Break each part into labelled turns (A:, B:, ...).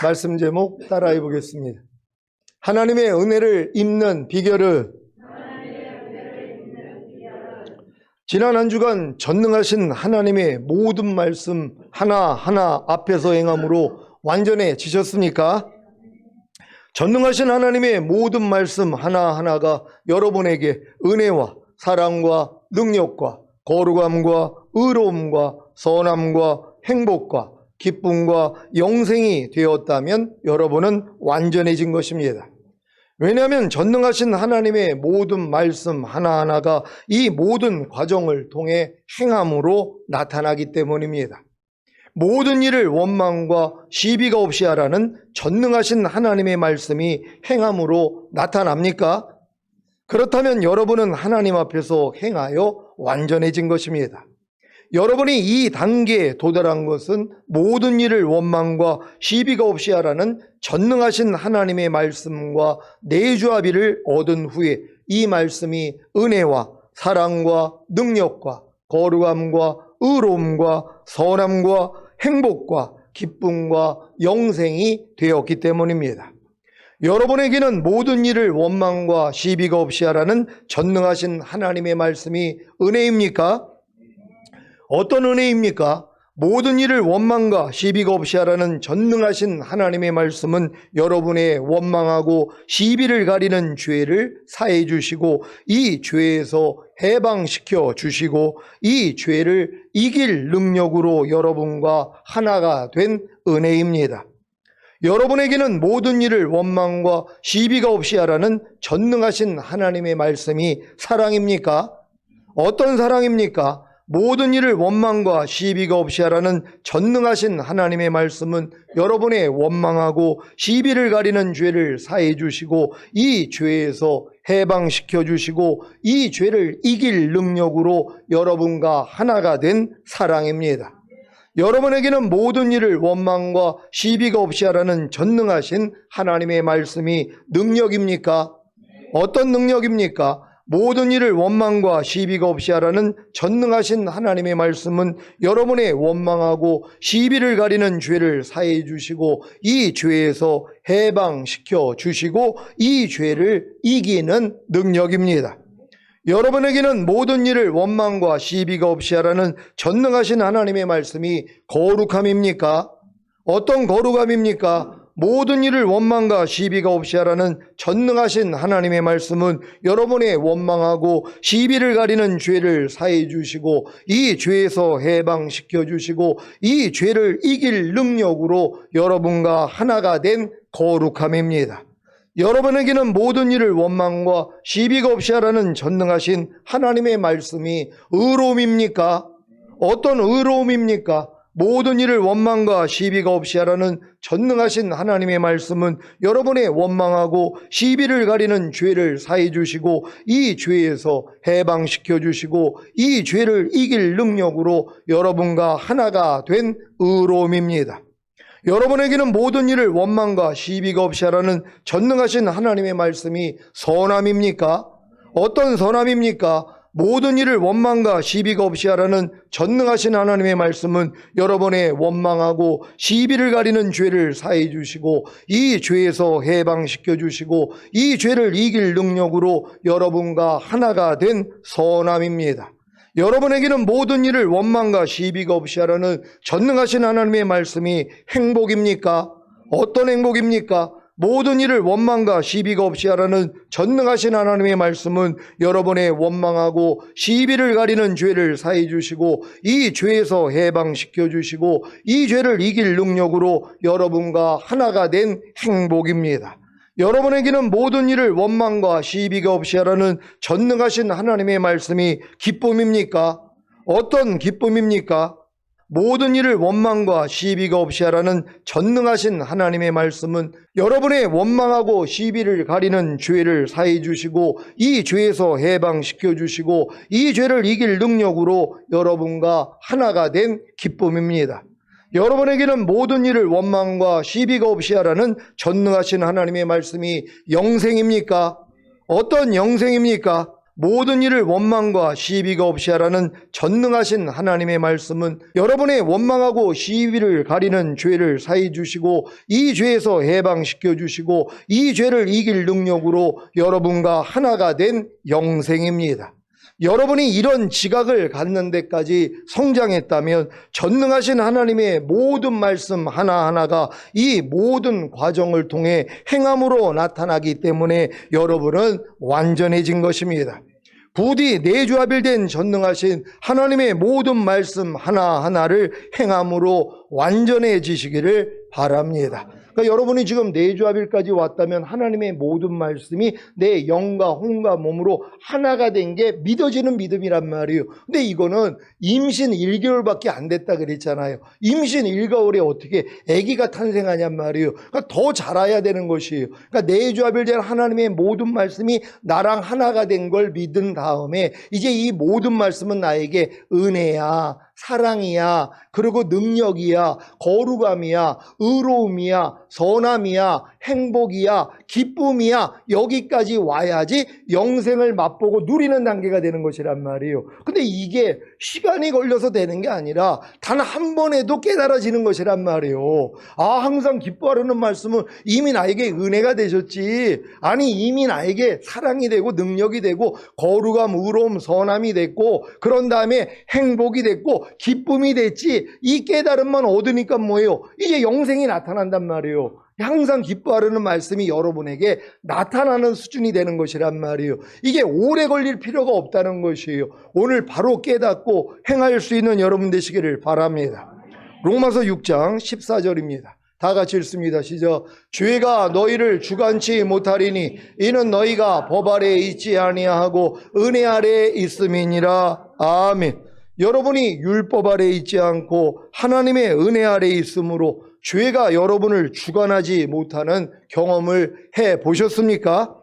A: 말씀 제목 따라해 보겠습니다. 하나님의 은혜를 입는 비결은 지난 한 주간 전능하신 하나님의 모든 말씀 하나하나 앞에서 행함으로 완전해지셨습니까? 전능하신 하나님의 모든 말씀 하나하나가 여러분에게 은혜와 사랑과 능력과 거룩함과 의로움과 선함과 행복과 기쁨과 영생이 되었다면 여러분은 완전해진 것입니다. 왜냐하면 전능하신 하나님의 모든 말씀 하나하나가 이 모든 과정을 통해 행함으로 나타나기 때문입니다. 모든 일을 원망과 시비가 없이 하라는 전능하신 하나님의 말씀이 행함으로 나타납니까? 그렇다면 여러분은 하나님 앞에서 행하여 완전해진 것입니다. 여러분이 이 단계에 도달한 것은 모든 일을 원망과 시비가 없이 하라는 전능하신 하나님의 말씀과 내주합의를 얻은 후에 이 말씀이 은혜와 사랑과 능력과 거룩함과 의로움과 선함과 행복과 기쁨과 영생이 되었기 때문입니다. 여러분에게는 모든 일을 원망과 시비가 없이 하라는 전능하신 하나님의 말씀이 은혜입니까? 어떤 은혜입니까? 모든 일을 원망과 시비가 없이 하라는 전능하신 하나님의 말씀은 여러분의 원망하고 시비를 가리는 죄를 사해 주시고 이 죄에서 해방시켜 주시고 이 죄를 이길 능력으로 여러분과 하나가 된 은혜입니다. 여러분에게는 모든 일을 원망과 시비가 없이 하라는 전능하신 하나님의 말씀이 사랑입니까? 어떤 사랑입니까? 모든 일을 원망과 시비가 없이 하라는 전능하신 하나님의 말씀은 여러분의 원망하고 시비를 가리는 죄를 사해 주시고 이 죄에서 해방시켜 주시고 이 죄를 이길 능력으로 여러분과 하나가 된 사랑입니다. 여러분에게는 모든 일을 원망과 시비가 없이 하라는 전능하신 하나님의 말씀이 능력입니까? 어떤 능력입니까? 모든 일을 원망과 시비가 없이 하라는 전능하신 하나님의 말씀은 여러분의 원망하고 시비를 가리는 죄를 사해 주시고 이 죄에서 해방시켜 주시고 이 죄를 이기는 능력입니다. 여러분에게는 모든 일을 원망과 시비가 없이 하라는 전능하신 하나님의 말씀이 거룩함입니까? 어떤 거룩함입니까? 모든 일을 원망과 시비가 없이 하라는 전능하신 하나님의 말씀은 여러분의 원망하고 시비를 가리는 죄를 사해 주시고 이 죄에서 해방시켜 주시고 이 죄를 이길 능력으로 여러분과 하나가 된 거룩함입니다. 여러분에게는 모든 일을 원망과 시비가 없이 하라는 전능하신 하나님의 말씀이 의로움입니까? 어떤 의로움입니까? 모든 일을 원망과 시비가 없이 하라는 전능하신 하나님의 말씀은 여러분의 원망하고 시비를 가리는 죄를 사해 주시고 이 죄에서 해방시켜 주시고 이 죄를 이길 능력으로 여러분과 하나가 된 의로움입니다. 여러분에게는 모든 일을 원망과 시비가 없이 하라는 전능하신 하나님의 말씀이 선함입니까? 어떤 선함입니까? 모든 일을 원망과 시비가 없이 하라는 전능하신 하나님의 말씀은 여러분의 원망하고 시비를 가리는 죄를 사해 주시고 이 죄에서 해방시켜 주시고 이 죄를 이길 능력으로 여러분과 하나가 된 선함입니다. 여러분에게는 모든 일을 원망과 시비가 없이 하라는 전능하신 하나님의 말씀이 행복입니까? 어떤 행복입니까? 모든 일을 원망과 시비가 없이 하라는 전능하신 하나님의 말씀은 여러분의 원망하고 시비를 가리는 죄를 사해 주시고 이 죄에서 해방시켜 주시고 이 죄를 이길 능력으로 여러분과 하나가 된 행복입니다. 여러분에게는 모든 일을 원망과 시비가 없이 하라는 전능하신 하나님의 말씀이 기쁨입니까? 어떤 기쁨입니까? 모든 일을 원망과 시비가 없이 하라는 전능하신 하나님의 말씀은 여러분의 원망하고 시비를 가리는 죄를 사해 주시고 이 죄에서 해방시켜 주시고 이 죄를 이길 능력으로 여러분과 하나가 된 기쁨입니다. 여러분에게는 모든 일을 원망과 시비가 없이 하라는 전능하신 하나님의 말씀이 영생입니까? 어떤 영생입니까? 모든 일을 원망과 시비가 없이 하라는 전능하신 하나님의 말씀은 여러분의 원망하고 시비를 가리는 죄를 사해 주시고 이 죄에서 해방시켜 주시고 이 죄를 이길 능력으로 여러분과 하나가 된 영생입니다. 여러분이 이런 지각을 갖는 데까지 성장했다면 전능하신 하나님의 모든 말씀 하나하나가 이 모든 과정을 통해 행함으로 나타나기 때문에 여러분은 완전해진 것입니다. 부디 내주합일된 전능하신 하나님의 모든 말씀 하나하나를 행함으로 완전해지시기를 바랍니다. 그러니까 여러분이 지금 내주합일까지 왔다면 하나님의 모든 말씀이 내 영과 혼과 몸으로 하나가 된 게 믿어지는 믿음이란 말이에요. 근데 이거는 임신 1개월밖에 안 됐다 그랬잖아요. 임신 1개월에 어떻게 아기가 탄생하냔 말이에요. 그러니까 더 자라야 되는 것이에요. 그러니까 내주합일된 하나님의 모든 말씀이 나랑 하나가 된 걸 믿은 다음에 이제 이 모든 말씀은 나에게 은혜야, 사랑이야, 그리고 능력이야, 거룩함이야, 의로움이야, 선함이야, 행복이야, 기쁨이야, 여기까지 와야지 영생을 맛보고 누리는 단계가 되는 것이란 말이에요. 근데 이게 시간이 걸려서 되는 게 아니라 단 한 번에도 깨달아지는 것이란 말이에요. 항상 기뻐하려는 말씀은 이미 나에게 은혜가 되셨지. 아니, 이미 나에게 사랑이 되고 능력이 되고 거룩함, 의로움, 선함이 됐고 그런 다음에 행복이 됐고 기쁨이 됐지. 이 깨달음만 얻으니까 뭐예요? 이제 영생이 나타난단 말이에요. 항상 기뻐하려는 말씀이 여러분에게 나타나는 수준이 되는 것이란 말이에요. 이게 오래 걸릴 필요가 없다는 것이에요. 오늘 바로 깨닫고 행할 수 있는 여러분 되시기를 바랍니다. 로마서 6장 14절입니다. 다 같이 읽습니다. 시작. 죄가 너희를 주관치 못하리니 이는 너희가 법 아래에 있지 아니하고 은혜 아래에 있음이니라. 아멘. 여러분이 율법 아래에 있지 않고 하나님의 은혜 아래에 있으므로 죄가 여러분을 주관하지 못하는 경험을 해보셨습니까?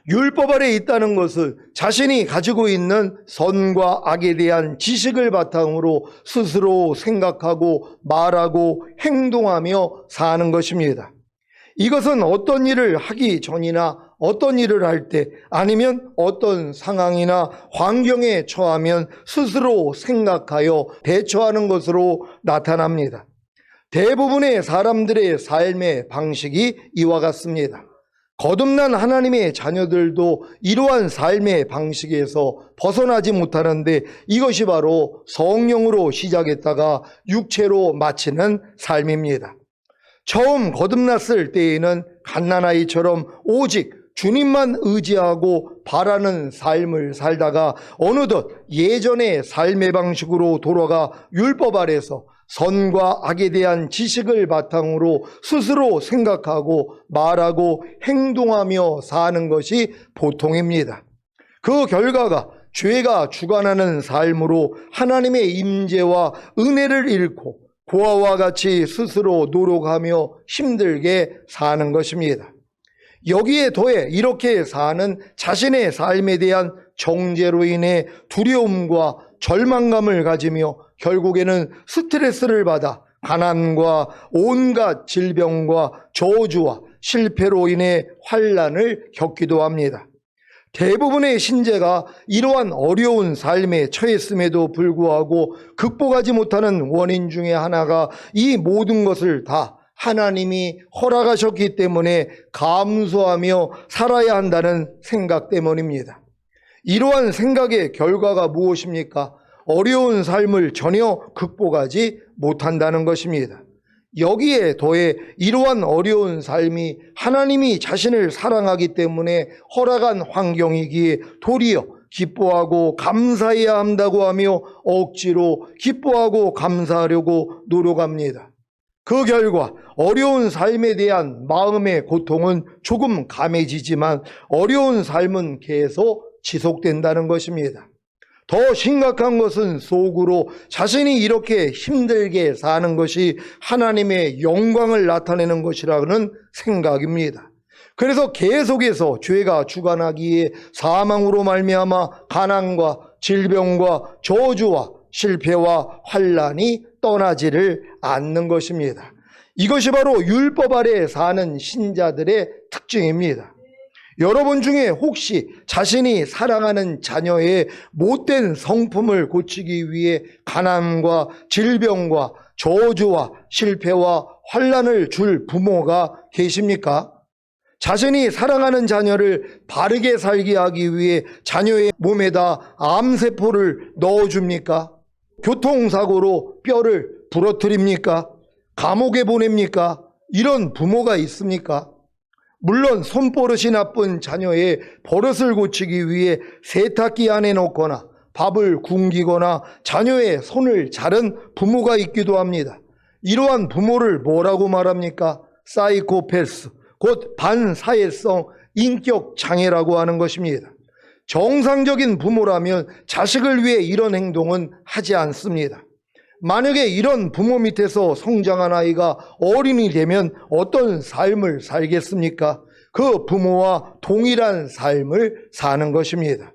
A: 율법 아래에 있다는 것은 자신이 가지고 있는 선과 악에 대한 지식을 바탕으로 스스로 생각하고 말하고 행동하며 사는 것입니다. 이것은 어떤 일을 하기 전이나 어떤 일을 할 때 아니면 어떤 상황이나 환경에 처하면 스스로 생각하여 대처하는 것으로 나타납니다. 대부분의 사람들의 삶의 방식이 이와 같습니다. 거듭난 하나님의 자녀들도 이러한 삶의 방식에서 벗어나지 못하는데 이것이 바로 성령으로 시작했다가 육체로 마치는 삶입니다. 처음 거듭났을 때에는 갓난아이처럼 오직 주님만 의지하고 바라는 삶을 살다가 어느덧 예전의 삶의 방식으로 돌아가 율법 아래서 선과 악에 대한 지식을 바탕으로 스스로 생각하고 말하고 행동하며 사는 것이 보통입니다. 그 결과가 죄가 주관하는 삶으로 하나님의 임재와 은혜를 잃고 고아와 같이 스스로 노력하며 힘들게 사는 것입니다. 여기에 더해 이렇게 사는 자신의 삶에 대한 정죄로 인해 두려움과 절망감을 가지며 결국에는 스트레스를 받아 가난과 온갖 질병과 저주와 실패로 인해 환난을 겪기도 합니다. 대부분의 신자가 이러한 어려운 삶에 처했음에도 불구하고 극복하지 못하는 원인 중에 하나가 이 모든 것을 다 하나님이 허락하셨기 때문에 감수하며 살아야 한다는 생각 때문입니다. 이러한 생각의 결과가 무엇입니까? 어려운 삶을 전혀 극복하지 못한다는 것입니다. 여기에 더해 이러한 어려운 삶이 하나님이 자신을 사랑하기 때문에 허락한 환경이기에 도리어 기뻐하고 감사해야 한다고 하며 억지로 기뻐하고 감사하려고 노력합니다. 그 결과 어려운 삶에 대한 마음의 고통은 조금 감해지지만 어려운 삶은 계속 지속된다는 것입니다. 더 심각한 것은 속으로 자신이 이렇게 힘들게 사는 것이 하나님의 영광을 나타내는 것이라는 생각입니다. 그래서 계속해서 죄가 주관하기에 사망으로 말미암아 가난과 질병과 저주와 실패와 환난이 떠나지를 않는 것입니다. 이것이 바로 율법 아래 사는 신자들의 특징입니다. 여러분 중에 혹시 자신이 사랑하는 자녀의 못된 성품을 고치기 위해 가난과 질병과 저주와 실패와 환난을 줄 부모가 계십니까? 자신이 사랑하는 자녀를 바르게 살게 하기 위해 자녀의 몸에다 암세포를 넣어줍니까? 교통사고로 뼈를 부러뜨립니까? 감옥에 보냅니까? 이런 부모가 있습니까? 물론 손버릇이 나쁜 자녀의 버릇을 고치기 위해 세탁기 안에 넣거나 밥을 굶기거나 자녀의 손을 자른 부모가 있기도 합니다. 이러한 부모를 뭐라고 말합니까? 사이코패스, 곧 반사회성 인격 장애라고 하는 것입니다. 정상적인 부모라면 자식을 위해 이런 행동은 하지 않습니다. 만약에 이런 부모 밑에서 성장한 아이가 어린이 되면 어떤 삶을 살겠습니까? 그 부모와 동일한 삶을 사는 것입니다.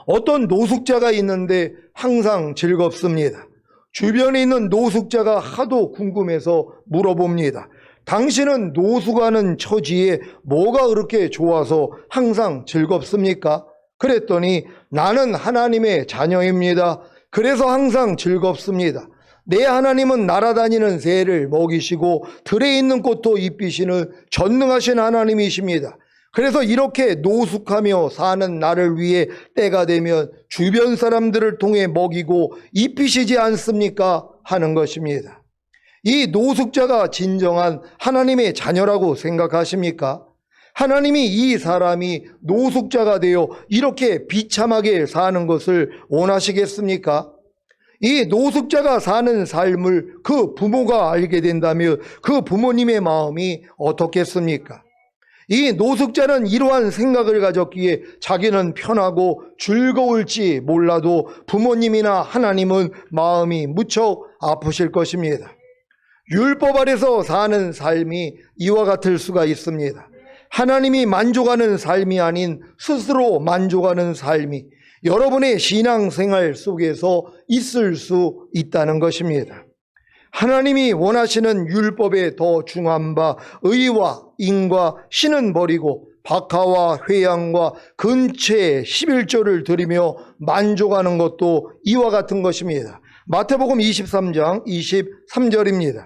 A: 어떤 노숙자가 있는데 항상 즐겁습니다. 주변에 있는 노숙자가 하도 궁금해서 물어봅니다. 당신은 노숙하는 처지에 뭐가 그렇게 좋아서 항상 즐겁습니까? 그랬더니 나는 하나님의 자녀입니다. 그래서 항상 즐겁습니다. 내 하나님은 날아다니는 새를 먹이시고 들에 있는 꽃도 입히시는 전능하신 하나님이십니다. 그래서 이렇게 노숙하며 사는 나를 위해 때가 되면 주변 사람들을 통해 먹이고 입히시지 않습니까? 하는 것입니다. 이 노숙자가 진정한 하나님의 자녀라고 생각하십니까? 하나님이 이 사람이 노숙자가 되어 이렇게 비참하게 사는 것을 원하시겠습니까? 이 노숙자가 사는 삶을 그 부모가 알게 된다면 그 부모님의 마음이 어떻겠습니까? 이 노숙자는 이러한 생각을 가졌기에 자기는 편하고 즐거울지 몰라도 부모님이나 하나님은 마음이 무척 아프실 것입니다. 율법 아래서 사는 삶이 이와 같을 수가 있습니다. 하나님이 만족하는 삶이 아닌 스스로 만족하는 삶이 여러분의 신앙생활 속에서 있을 수 있다는 것입니다. 하나님이 원하시는 율법에 더 중한 바 의와 인과 신은 버리고 박하와 회양과 근체의 11조를 드리며 만족하는 것도 이와 같은 것입니다. 마태복음 23장 23절입니다.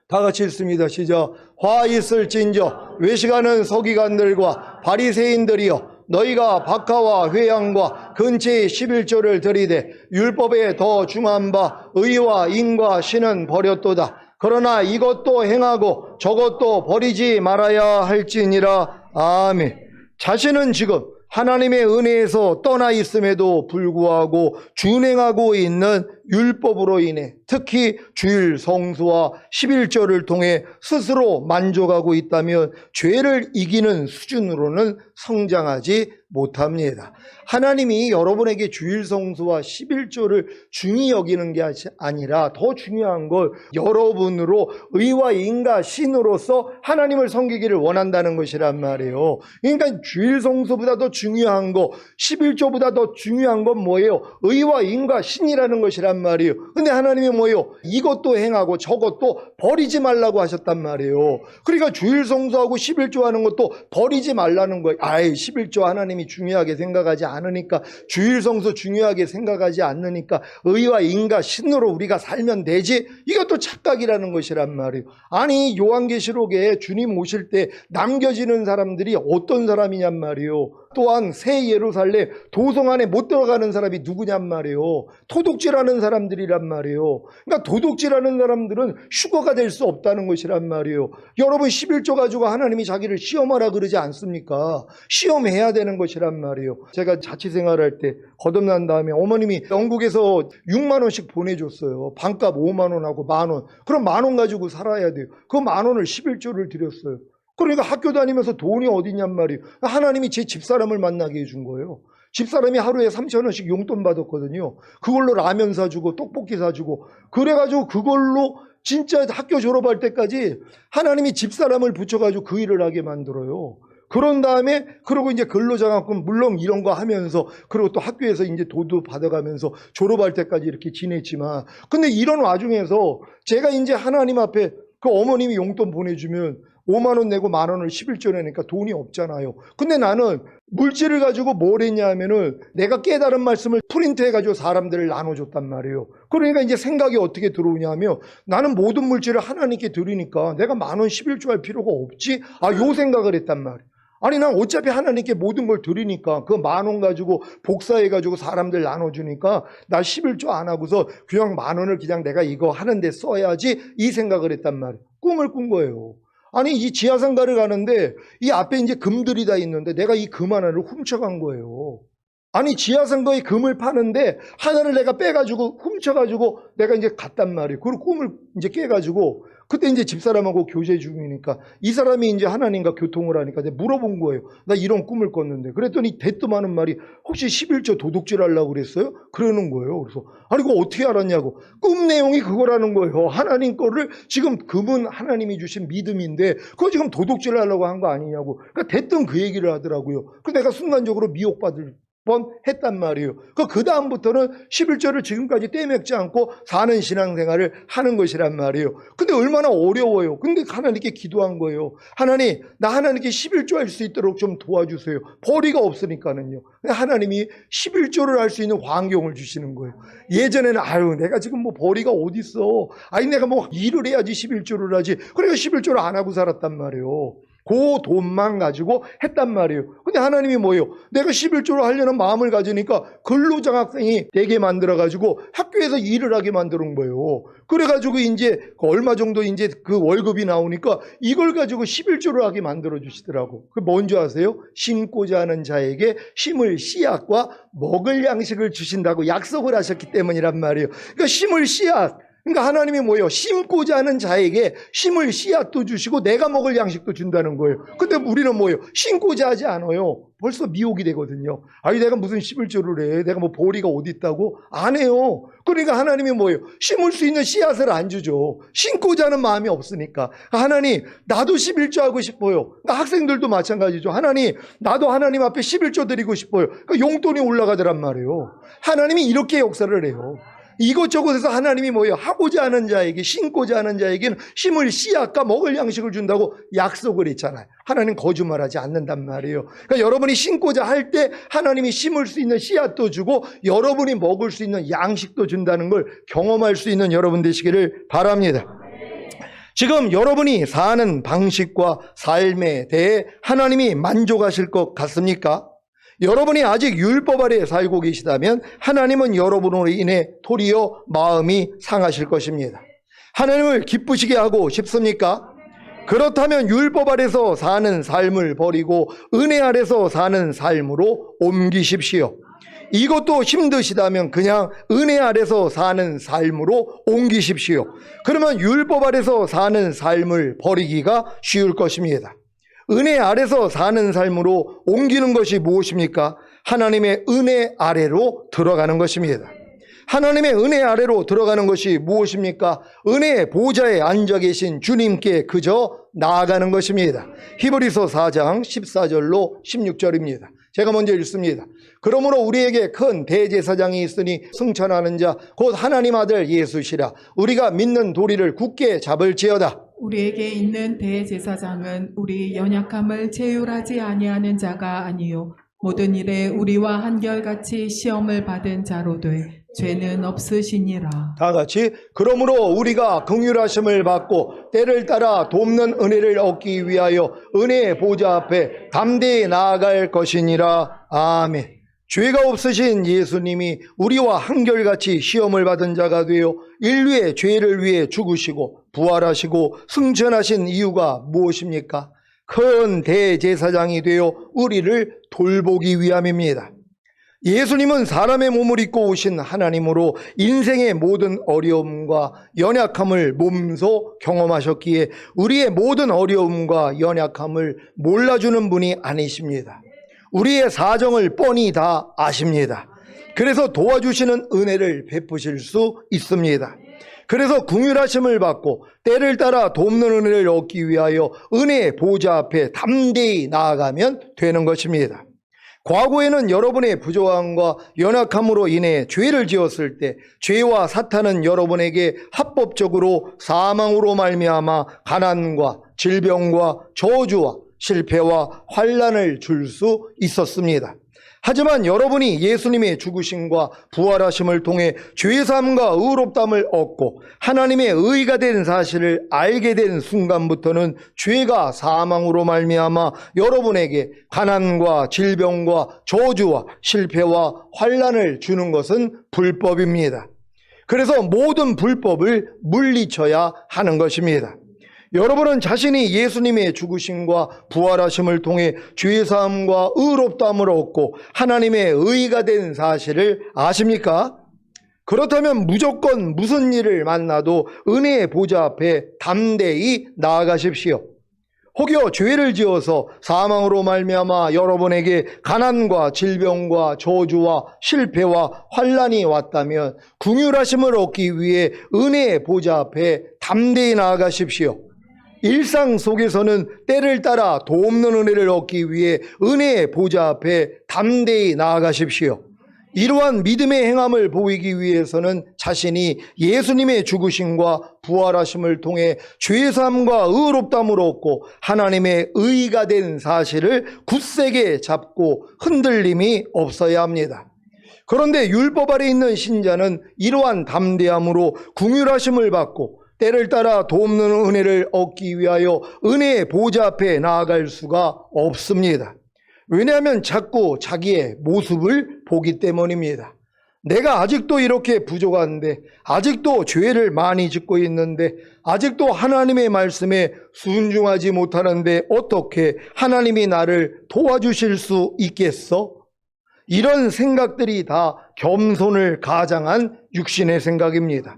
A: 다 같이 읽습니다. 시작. 화 있을진저 외식하는 서기관들과 바리새인들이여 너희가 박하와 회양과 근체의 11조를 드리되 율법에 더 중한 바 의와 인과 신은 버렸도다. 그러나 이것도 행하고 저것도 버리지 말아야 할지니라. 아멘. 자신은 지금 하나님의 은혜에서 떠나 있음에도 불구하고 준행하고 있는 율법으로 인해 특히 주일 성수와 11조를 통해 스스로 만족하고 있다면 죄를 이기는 수준으로는 성장하지 못합니다. 하나님이 여러분에게 주일 성수와 11조를 중히 여기는 게 아니라 더 중요한 걸 여러분으로 의와 인과 신으로서 하나님을 섬기기를 원한다는 것이란 말이에요. 그러니까 주일 성수보다 더 중요한 거, 11조보다 더 중요한 건 뭐예요? 의와 인과 신이라는 것이란 말이에요. 근데 하나님이 뭐예요? 이것도 행하고 저것도 버리지 말라고 하셨단 말이에요. 그러니까 주일 성수하고 11조 하는 것도 버리지 말라는 거예요. 11조 하나님이 중요하게 생각하지 않으니까, 주일 성수 중요하게 생각하지 않으니까 의와 인과 신으로 우리가 살면 되지, 이것도 착각이라는 것이란 말이에요. 아니, 요한계시록에 주님 오실 때 남겨지는 사람들이 어떤 사람이냔 말이에요. 또한 새 예루살렘 도성 안에 못 들어가는 사람이 누구냔 말이에요. 도둑질하는 사람들이란 말이에요. 그러니까 도둑질하는 사람들은 휴거가 될 수 없다는 것이란 말이에요. 여러분 11조 가지고 하나님이 자기를 시험하라 그러지 않습니까? 시험해야 되는 것이란 말이에요. 제가 자취생활할 때 거듭난 다음에 어머님이 영국에서 6만 원씩 보내줬어요. 반값 5만 원하고 만 원. 그럼 만 원 가지고 살아야 돼요. 그 만 원을 11조를 드렸어요. 그러니까 학교 다니면서 돈이 어디냔 말이에요. 하나님이 제 집사람을 만나게 해준 거예요. 집사람이 하루에 3,000원씩 용돈 받았거든요. 그걸로 라면 사주고 떡볶이 사주고, 그래가지고 그걸로 진짜 학교 졸업할 때까지 하나님이 집사람을 붙여가지고 그 일을 하게 만들어요. 그런 다음에 그러고 이제 근로장학금 물론 이런 거 하면서, 그리고 또 학교에서 이제 도도 받아가면서 졸업할 때까지 이렇게 지냈지만, 근데 이런 와중에서 제가 이제 하나님 앞에 그 어머님이 용돈 보내주면 5만 원 내고 1,000,000원을 11조 내니까 돈이 없잖아요. 근데 나는 물질을 가지고 뭘 했냐 하면은 내가 깨달은 말씀을 프린트해가지고 사람들을 나눠줬단 말이에요. 그러니까 이제 생각이 어떻게 들어오냐 하면 나는 모든 물질을 하나님께 드리니까 내가 10,000원 11조 할 필요가 없지? 요 생각을 했단 말이에요. 아니 난 어차피 하나님께 모든 걸 드리니까 그 10,000원 가지고 복사해가지고 사람들 나눠주니까 나 11조 안 하고서 그냥 10,000원을 그냥 내가 이거 하는데 써야지 이 생각을 했단 말이에요. 꿈을 꾼 거예요. 아니 이 지하상가를 가는데 이 앞에 이제 금들이 다 있는데 내가 이 금 하나를 훔쳐간 거예요. 아니 지하상가에 금을 파는데 하나를 내가 빼가지고 훔쳐가지고 내가 이제 갔단 말이에요. 그리고 꿈을 이제 깨가지고 그때 이제 집사람하고 교제 중이니까 이 사람이 이제 하나님과 교통을 하니까 내가 물어본 거예요. 나 이런 꿈을 꿨는데. 그랬더니 대뜸 하는 말이 혹시 11조 도둑질 하려고 그랬어요? 그러는 거예요. 그래서 아니 그거 어떻게 알았냐고. 꿈 내용이 그거라는 거예요. 하나님 거를 지금 금은 하나님이 주신 믿음인데 그거 지금 도둑질 하려고 한 거 아니냐고. 그러니까 대뜸 그 얘기를 하더라고요. 그래서 내가 순간적으로 미혹받을 번 했단 말이에요. 그 다음부터는 11조를 지금까지 떼맥지 않고 사는 신앙생활을 하는 것이란 말이에요. 근데 얼마나 어려워요. 근데 하나님께 기도한 거예요. 하나님, 나 하나님께 11조 할 수 있도록 좀 도와주세요. 벌이가 없으니까는요. 하나님이 11조를 할 수 있는 환경을 주시는 거예요. 예전에는 내가 지금 뭐 벌이가 어디 있어. 내가 뭐 일을 해야지 11조를 하지. 그러니까 11조를 안 하고 살았단 말이에요. 그 돈만 가지고 했단 말이에요. 근데 하나님이 뭐예요? 내가 11조를 하려는 마음을 가지니까 근로장학생이 되게 만들어가지고 학교에서 일을 하게 만드는 거예요. 그래가지고 이제 얼마 정도 이제 그 월급이 나오니까 이걸 가지고 11조를 하게 만들어 주시더라고. 그 뭔지 아세요? 심고자 하는 자에게 심을 씨앗과 먹을 양식을 주신다고 약속을 하셨기 때문이란 말이에요. 그러니까 심을 씨앗. 그러니까 하나님이 뭐예요? 심고자 하는 자에게 심을 씨앗도 주시고 내가 먹을 양식도 준다는 거예요. 근데 우리는 뭐예요? 심고자 하지 않아요. 벌써 미혹이 되거든요. 내가 무슨 11조를 해? 내가 뭐 보리가 어디 있다고? 안 해요. 그러니까 하나님이 뭐예요? 심을 수 있는 씨앗을 안 주죠. 심고자 하는 마음이 없으니까. 하나님, 나도 11조 하고 싶어요. 그러니까 학생들도 마찬가지죠. 하나님, 나도 하나님 앞에 11조 드리고 싶어요. 그러니까 용돈이 올라가더란 말이에요. 하나님이 이렇게 역사를 해요. 이것저것에서 하나님이 뭐예요? 하고자 하는 자에게, 심고자 하는 자에게는 심을 씨앗과 먹을 양식을 준다고 약속을 했잖아요. 하나님 거짓말하지 않는단 말이에요. 그러니까 여러분이 심고자 할 때 하나님이 심을 수 있는 씨앗도 주고 여러분이 먹을 수 있는 양식도 준다는 걸 경험할 수 있는 여러분 되시기를 바랍니다. 지금 여러분이 사는 방식과 삶에 대해 하나님이 만족하실 것 같습니까? 여러분이 아직 율법 아래 살고 계시다면 하나님은 여러분으로 인해 도리어 마음이 상하실 것입니다. 하나님을 기쁘시게 하고 싶습니까? 그렇다면 율법 아래서 사는 삶을 버리고 은혜 아래서 사는 삶으로 옮기십시오. 이것도 힘드시다면 그냥 은혜 아래서 사는 삶으로 옮기십시오. 그러면 율법 아래서 사는 삶을 버리기가 쉬울 것입니다. 은혜 아래서 사는 삶으로 옮기는 것이 무엇입니까? 하나님의 은혜 아래로 들어가는 것입니다. 하나님의 은혜 아래로 들어가는 것이 무엇입니까? 은혜의 보좌에 앉아 계신 주님께 그저 나아가는 것입니다. 히브리서 4장 14절로 16절입니다. 제가 먼저 읽습니다. 그러므로 우리에게 큰 대제사장이 있으니 승천하는 자 곧 하나님 아들 예수시라. 우리가 믿는 도리를 굳게 잡을지어다.
B: 우리에게 있는 대제사장은 우리 연약함을 체휼하지 아니하는 자가 아니요 모든 일에 우리와 한결같이 시험을 받은 자로 돼 죄는 없으시니라.
A: 다 같이 그러므로 우리가 긍휼하심을 받고 때를 따라 돕는 은혜를 얻기 위하여 은혜의 보좌 앞에 담대히 나아갈 것이니라. 아멘. 죄가 없으신 예수님이 우리와 한결같이 시험을 받은 자가 되어 인류의 죄를 위해 죽으시고 부활하시고 승천하신 이유가 무엇입니까? 큰 대제사장이 되어 우리를 돌보기 위함입니다. 예수님은 사람의 몸을 입고 오신 하나님으로 인생의 모든 어려움과 연약함을 몸소 경험하셨기에 우리의 모든 어려움과 연약함을 몰라주는 분이 아니십니다. 우리의 사정을 뻔히 다 아십니다. 그래서 도와주시는 은혜를 베푸실 수 있습니다. 그래서 긍휼하심을 받고 때를 따라 돕는 은혜를 얻기 위하여 은혜의 보좌 앞에 담대히 나아가면 되는 것입니다. 과거에는 여러분의 부조함과 연약함으로 인해 죄를 지었을 때 죄와 사탄은 여러분에게 합법적으로 사망으로 말미암아 가난과 질병과 저주와 실패와 환난을 줄 수 있었습니다. 하지만 여러분이 예수님의 죽으심과 부활하심을 통해 죄사함과 의롭다함을 얻고 하나님의 의가 된 사실을 알게 된 순간부터는 죄가 사망으로 말미암아 여러분에게 가난과 질병과 저주와 실패와 환난을 주는 것은 불법입니다. 그래서 모든 불법을 물리쳐야 하는 것입니다. 여러분은 자신이 예수님의 죽으심과 부활하심을 통해 죄사함과 의롭다함을 얻고 하나님의 의가 된 사실을 아십니까? 그렇다면 무조건 무슨 일을 만나도 은혜의 보좌 앞에 담대히 나아가십시오. 혹여 죄를 지어서 사망으로 말미암아 여러분에게 가난과 질병과 저주와 실패와 환난이 왔다면 긍휼하심을 얻기 위해 은혜의 보좌 앞에 담대히 나아가십시오. 일상 속에서는 때를 따라 도없는 은혜를 얻기 위해 은혜의 보좌 앞에 담대히 나아가십시오. 이러한 믿음의 행함을 보이기 위해서는 자신이 예수님의 죽으심과 부활하심을 통해 죄사함과 의롭다함을 얻고 하나님의 의가 된 사실을 굳세게 잡고 흔들림이 없어야 합니다. 그런데 율법 아래 있는 신자는 이러한 담대함으로 긍휼하심을 받고 때를 따라 도없는 은혜를 얻기 위하여 은혜의 보좌 앞에 나아갈 수가 없습니다. 왜냐하면 자꾸 자기의 모습을 보기 때문입니다. 내가 아직도 이렇게 부족한데, 아직도 죄를 많이 짓고 있는데, 아직도 하나님의 말씀에 순종하지 못하는데 어떻게 하나님이 나를 도와주실 수 있겠어? 이런 생각들이 다 겸손을 가장한 육신의 생각입니다.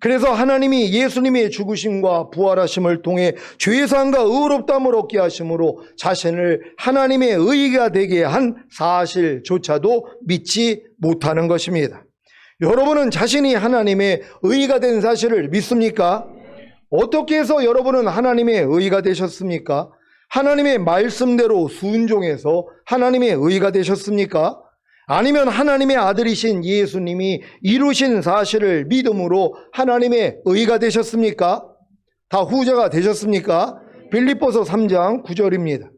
A: 그래서 하나님이 예수님의 죽으심과 부활하심을 통해 죄사함과 의롭다함을 얻게 하심으로 자신을 하나님의 의가 되게 한 사실조차도 믿지 못하는 것입니다. 여러분은 자신이 하나님의 의가 된 사실을 믿습니까? 어떻게 해서 여러분은 하나님의 의가 되셨습니까? 하나님의 말씀대로 순종해서 하나님의 의가 되셨습니까? 아니면 하나님의 아들이신 예수님이 이루신 사실을 믿음으로 하나님의 의가 되셨습니까? 다 후자가 되셨습니까? 빌립보서 3장 9절입니다.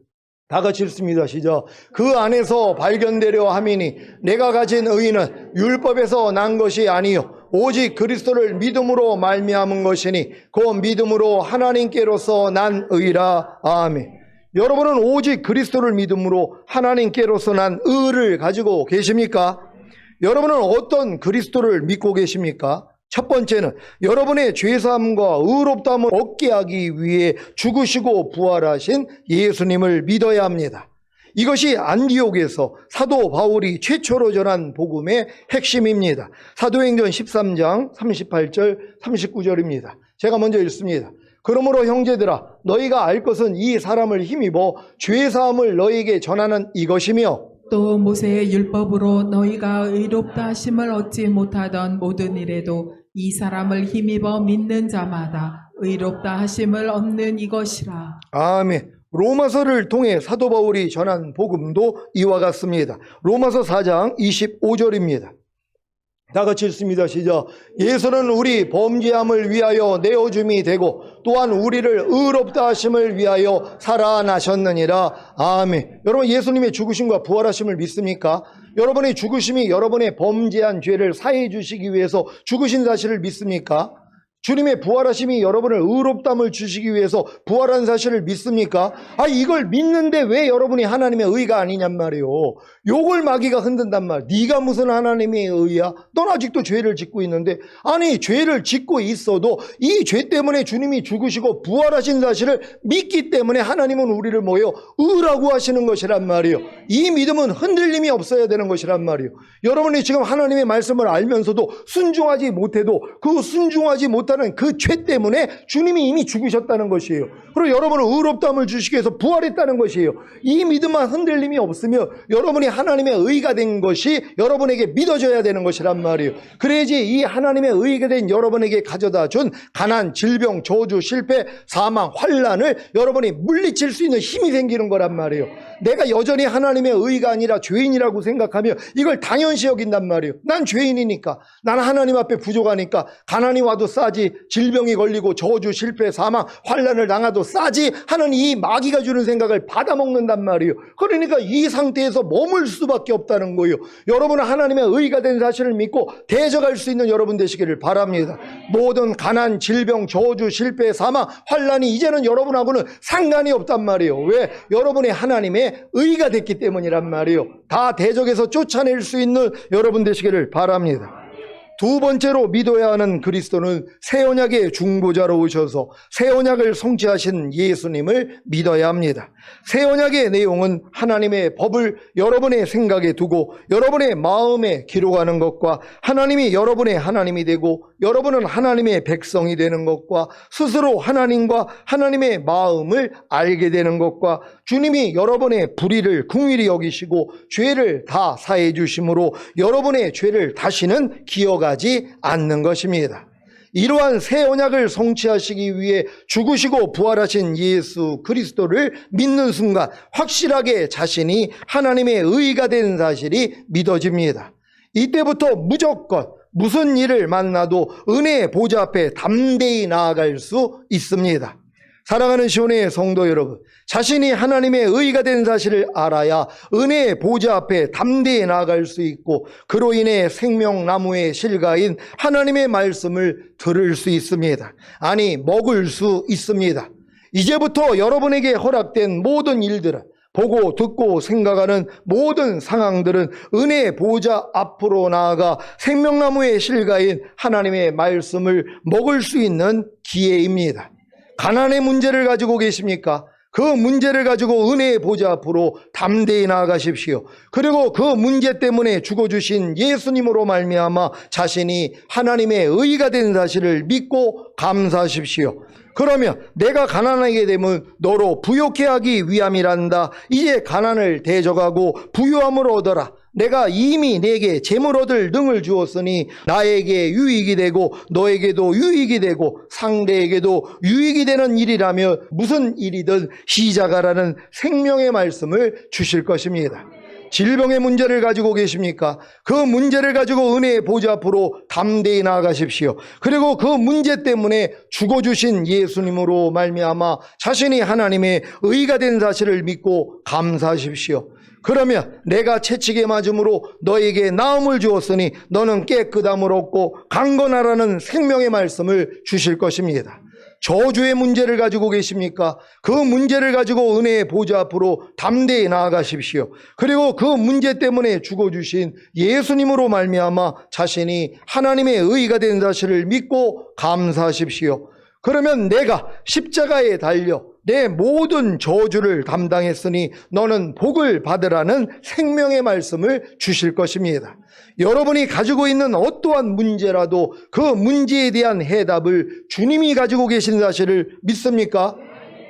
A: 다 같이 읽습니다. 시작. 그 안에서 발견되려 함이니 내가 가진 의는 율법에서 난 것이 아니요 오직 그리스도를 믿음으로 말미암은 것이니 그 믿음으로 하나님께로서 난 의라. 아멘. 여러분은 오직 그리스도를 믿음으로 하나님께로서 난 의를 가지고 계십니까? 여러분은 어떤 그리스도를 믿고 계십니까? 첫 번째는 여러분의 죄사함과 의롭다함을 얻게 하기 위해 죽으시고 부활하신 예수님을 믿어야 합니다. 이것이 안디옥에서 사도 바울이 최초로 전한 복음의 핵심입니다. 사도행전 13장 38절 39절입니다. 제가 먼저 읽습니다. 그러므로 형제들아 너희가 알 것은 이 사람을 힘입어 죄사함을 너희에게 전하는 이것이며
B: 또 모세의 율법으로 너희가 의롭다 하심을 얻지 못하던 모든 일에도 이 사람을 힘입어 믿는 자마다 의롭다 하심을 얻는 이것이라.
A: 아멘. 로마서를 통해 사도 바울이 전한 복음도 이와 같습니다. 로마서 4장 25절입니다. 다 같이 읽습니다. 시작. 예수는 우리 범죄함을 위하여 내어줌이 되고 또한 우리를 의롭다 하심을 위하여 살아나셨느니라. 아멘. 여러분 예수님의 죽으심과 부활하심을 믿습니까? 여러분의 죽으심이 여러분의 범죄한 죄를 사해 주시기 위해서 죽으신 사실을 믿습니까? 주님의 부활하심이 여러분을 의롭다함을 주시기 위해서 부활한 사실을 믿습니까? 이걸 믿는데 왜 여러분이 하나님의 의가 아니냔 말이에요. 욕을 마귀가 흔든단 말. 네가 무슨 하나님의 의야? 넌 아직도 죄를 짓고 있는데. 아니 죄를 짓고 있어도 이 죄 때문에 주님이 죽으시고 부활하신 사실을 믿기 때문에 하나님은 우리를 뭐예요? 의라고 하시는 것이란 말이에요. 이 믿음은 흔들림이 없어야 되는 것이란 말이에요. 여러분이 지금 하나님의 말씀을 알면서도 순종하지 못해도 그 순종하지 못하는 그 죄 때문에 주님이 이미 죽으셨다는 것이에요. 그리고 여러분은 의롭다함을 주시기 위해서 부활했다는 것이에요. 이 믿음만 흔들림이 없으면 여러분이 하나님의 의가 된 것이 여러분에게 믿어져야 되는 것이란 말이에요. 그래야지 이 하나님의 의가 된 여러분에게 가져다 준 가난, 질병, 저주, 실패, 사망, 환난을 여러분이 물리칠 수 있는 힘이 생기는 거란 말이에요. 내가 여전히 하나님의 하나님의 의가 아니라 죄인이라고 생각하며 이걸 당연시 여긴단 말이에요. 난 죄인이니까, 난 하나님 앞에 부족하니까 가난이 와도 싸지, 질병이 걸리고 저주, 실패, 사망, 환난을 당해도 싸지 하는 이 마귀가 주는 생각을 받아먹는단 말이에요. 그러니까 이 상태에서 머물 수밖에 없다는 거예요. 여러분은 하나님의 의가 된 사실을 믿고 대적할 수 있는 여러분 되시기를 바랍니다. 모든 가난, 질병, 저주, 실패, 사망, 환난이 이제는 여러분하고는 상관이 없단 말이에요. 왜? 여러분이 하나님의 의가 됐기 때문이란 말이에요. 다 대적에서 쫓아낼 수 있는 여러분 되시기를 바랍니다. 두 번째로 믿어야 하는 그리스도는 새 언약의 중보자로 오셔서 새 언약을 성취하신 예수님을 믿어야 합니다. 새 언약의 내용은 하나님의 법을 여러분의 생각에 두고 여러분의 마음에 기록하는 것과 하나님이 여러분의 하나님이 되고 여러분은 하나님의 백성이 되는 것과 스스로 하나님과 하나님의 마음을 알게 되는 것과 주님이 여러분의 불의를 긍휼히 여기시고 죄를 다 사해 주심으로 여러분의 죄를 다시는 기억하지 않는 것입니다. 이러한 새 언약을 성취하시기 위해 죽으시고 부활하신 예수 그리스도를 믿는 순간 확실하게 자신이 하나님의 의가 된 사실이 믿어집니다. 이때부터 무조건 무슨 일을 만나도 은혜의 보좌 앞에 담대히 나아갈 수 있습니다. 사랑하는 시온의 성도 여러분, 자신이 하나님의 의가 된 사실을 알아야 은혜의 보좌 앞에 담대히 나아갈 수 있고 그로 인해 생명나무의 실과인 하나님의 말씀을 들을 수 있습니다. 아니, 먹을 수 있습니다. 이제부터 여러분에게 허락된 모든 일들은, 보고 듣고 생각하는 모든 상황들은 은혜의 보좌 앞으로 나아가 생명나무의 실과인 하나님의 말씀을 먹을 수 있는 기회입니다. 가난의 문제를 가지고 계십니까? 그 문제를 가지고 은혜의 보좌 앞으로 담대히 나아가십시오. 그리고 그 문제 때문에 죽어주신 예수님으로 말미암아 자신이 하나님의 의가 된 사실을 믿고 감사하십시오. 그러면 내가 가난하게 되면 너로 부욕해 하기 위함이란다. 이제 가난을 대적하고 부유함을 얻어라. 내가 이미 내게 재물 얻을 능을 주었으니 나에게 유익이 되고 너에게도 유익이 되고 상대에게도 유익이 되는 일이라며 무슨 일이든 시작하라는 생명의 말씀을 주실 것입니다. 질병의 문제를 가지고 계십니까? 그 문제를 가지고 은혜의 보좌 앞으로 담대히 나아가십시오. 그리고 그 문제 때문에 죽어주신 예수님으로 말미암아 자신이 하나님의 의가 된 사실을 믿고 감사하십시오. 그러면 내가 채찍에 맞음으로 너에게 나음을 주었으니 너는 깨끗함을 얻고 강건하라는 생명의 말씀을 주실 것입니다. 저주의 문제를 가지고 계십니까? 그 문제를 가지고 은혜의 보좌 앞으로 담대히 나아가십시오. 그리고 그 문제 때문에 죽어주신 예수님으로 말미암아 자신이 하나님의 의가 된 사실을 믿고 감사하십시오. 그러면 내가 십자가에 달려 내 모든 저주를 담당했으니 너는 복을 받으라는 생명의 말씀을 주실 것입니다. 여러분이 가지고 있는 어떠한 문제라도 그 문제에 대한 해답을 주님이 가지고 계신 사실을 믿습니까?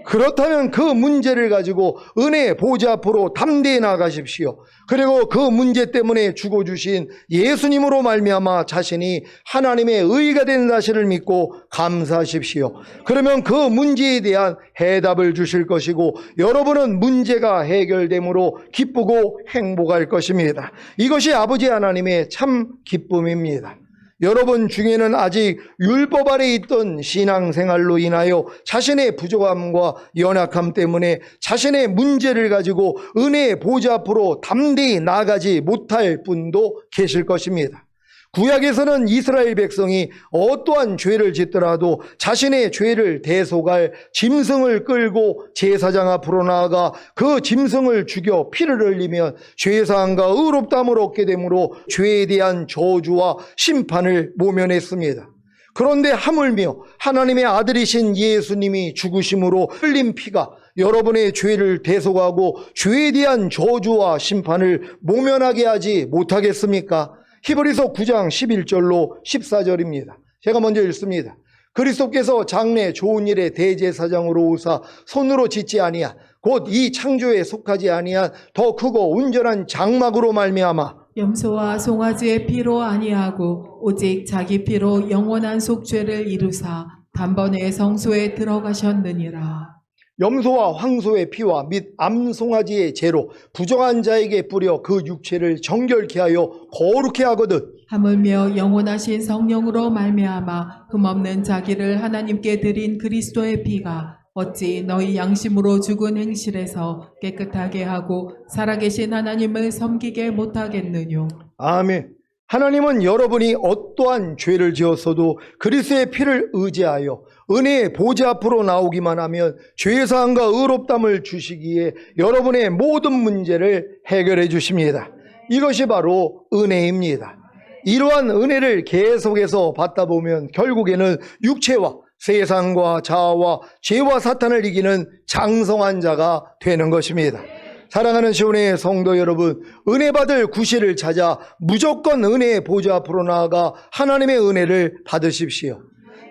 A: 그렇다면 그 문제를 가지고 은혜의 보좌 앞으로 담대히 나아가십시오. 그리고 그 문제 때문에 죽어주신 예수님으로 말미암아 자신이 하나님의 의가 된 사실을 믿고 감사하십시오. 그러면 그 문제에 대한 해답을 주실 것이고 여러분은 문제가 해결됨으로 기쁘고 행복할 것입니다. 이것이 아버지 하나님의 참 기쁨입니다. 여러분 중에는 아직 율법 아래 있던 신앙생활로 인하여 자신의 부족함과 연약함 때문에 자신의 문제를 가지고 은혜의 보좌 앞으로 담대히 나아가지 못할 분도 계실 것입니다. 구약에서는 이스라엘 백성이 어떠한 죄를 짓더라도 자신의 죄를 대속할 짐승을 끌고 제사장 앞으로 나아가 그 짐승을 죽여 피를 흘리면 죄사함과 의롭다함을 얻게 되므로 죄에 대한 저주와 심판을 모면했습니다. 그런데 하물며 하나님의 아들이신 예수님이 죽으심으로 흘린 피가 여러분의 죄를 대속하고 죄에 대한 저주와 심판을 모면하게 하지 못하겠습니까? 히브리서 9장 11절로 14절입니다. 제가 먼저 읽습니다. 그리스도께서 장래 좋은 일의 대제사장으로 오사 손으로 짓지 아니한 곧 이 창조에 속하지 아니한 더 크고 온전한 장막으로 말미암아
B: 염소와 송아지의 피로 아니하고 오직 자기 피로 영원한 속죄를 이루사 단번에 성소에 들어가셨느니라.
A: 염소와 황소의 피와 및 암송아지의 재로 부정한 자에게 뿌려 그 육체를 정결케 하여 거룩케 하거든.
B: 하물며 영원하신 성령으로 말미암아 흠없는 자기를 하나님께 드린 그리스도의 피가 어찌 너희 양심으로 죽은 행실에서 깨끗하게 하고 살아계신 하나님을 섬기게 못하겠느뇨.
A: 아멘. 하나님은 여러분이 어떠한 죄를 지었어도 그리스도의 피를 의지하여 은혜의 보좌 앞으로 나오기만 하면 죄사함과 의롭담을 주시기에 여러분의 모든 문제를 해결해 주십니다. 이것이 바로 은혜입니다. 이러한 은혜를 계속해서 받다 보면 결국에는 육체와 세상과 자아와 죄와 사탄을 이기는 장성한 자가 되는 것입니다. 사랑하는 시온의 성도 여러분, 은혜 받을 구실을 찾아 무조건 은혜의 보좌 앞으로 나아가 하나님의 은혜를 받으십시오.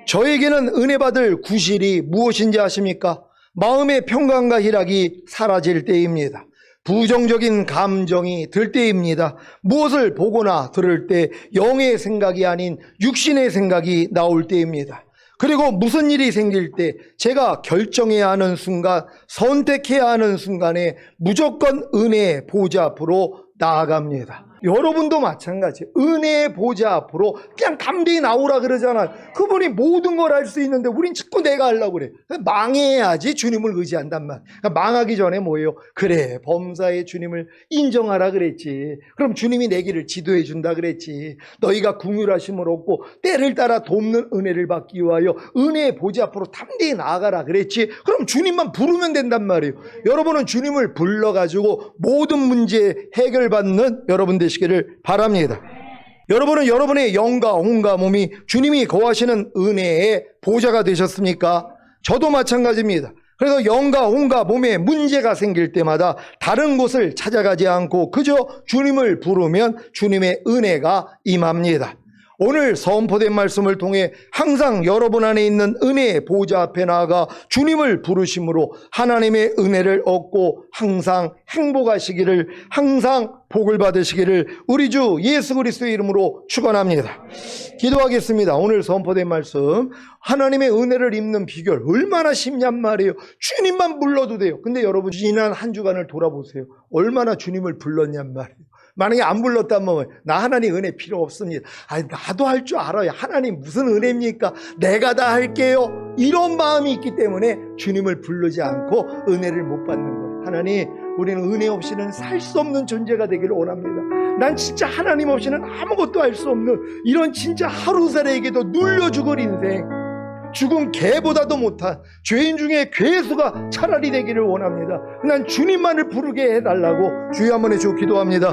A: 저에게는 은혜 받을 구실이 무엇인지 아십니까? 마음의 평강과 희락이 사라질 때입니다. 부정적인 감정이 들 때입니다. 무엇을 보거나 들을 때 영의 생각이 아닌 육신의 생각이 나올 때입니다. 그리고 무슨 일이 생길 때 제가 결정해야 하는 순간, 선택해야 하는 순간에 무조건 은혜의 보좌 앞으로 나아갑니다. 여러분도 마찬가지. 은혜의 보좌 앞으로 그냥 담대히 나오라 그러잖아요. 그분이 모든 걸 할 수 있는데 우린 자꾸 내가 하려고 그래. 망해야지 주님을 의지한단 말이야. 그러니까 망하기 전에 뭐예요? 그래, 범사의 주님을 인정하라 그랬지. 그럼 주님이 내 길을 지도해 준다 그랬지. 너희가 긍휼하심을 얻고 때를 따라 돕는 은혜를 받기 위하여 은혜의 보좌 앞으로 담대히 나아가라 그랬지. 그럼 주님만 부르면 된단 말이에요. 여러분은 주님을 불러가지고 모든 문제 해결받는 여러분 되시기를 바랍니다. 여러분은 여러분의 영과 혼과 몸이 주님이 거하시는 은혜의 보좌가 되셨습니까? 저도 마찬가지입니다. 그래서 영과 혼과 몸에 문제가 생길 때마다 다른 곳을 찾아가지 않고 그저 주님을 부르면 주님의 은혜가 임합니다. 오늘 선포된 말씀을 통해 항상 여러분 안에 있는 은혜의 보좌 앞에 나아가 주님을 부르심으로 하나님의 은혜를 얻고 항상 행복하시기를, 항상 복을 받으시기를 우리 주 예수 그리스도의 이름으로 축원합니다. 기도하겠습니다. 오늘 선포된 말씀, 하나님의 은혜를 입는 비결 얼마나 쉽냔 말이에요. 주님만 불러도 돼요. 근데 여러분 지난 한 주간을 돌아보세요. 얼마나 주님을 불렀냔 말이에요. 만약에 안 불렀다면 나 하나님 은혜 필요 없습니다. 아니, 나도 할 줄 알아요. 하나님 무슨 은혜입니까? 내가 다 할게요. 이런 마음이 있기 때문에 주님을 부르지 않고 은혜를 못 받는 거예요. 하나님, 우리는 은혜 없이는 살 수 없는 존재가 되기를 원합니다. 난 진짜 하나님 없이는 아무것도 할 수 없는 이런 진짜 하루살이에게도 눌려 죽을 인생, 죽은 개보다도 못한 죄인 중에 괴수가 차라리 되기를 원합니다. 난 주님만을 부르게 해달라고 주여 한번 해주고 기도합니다.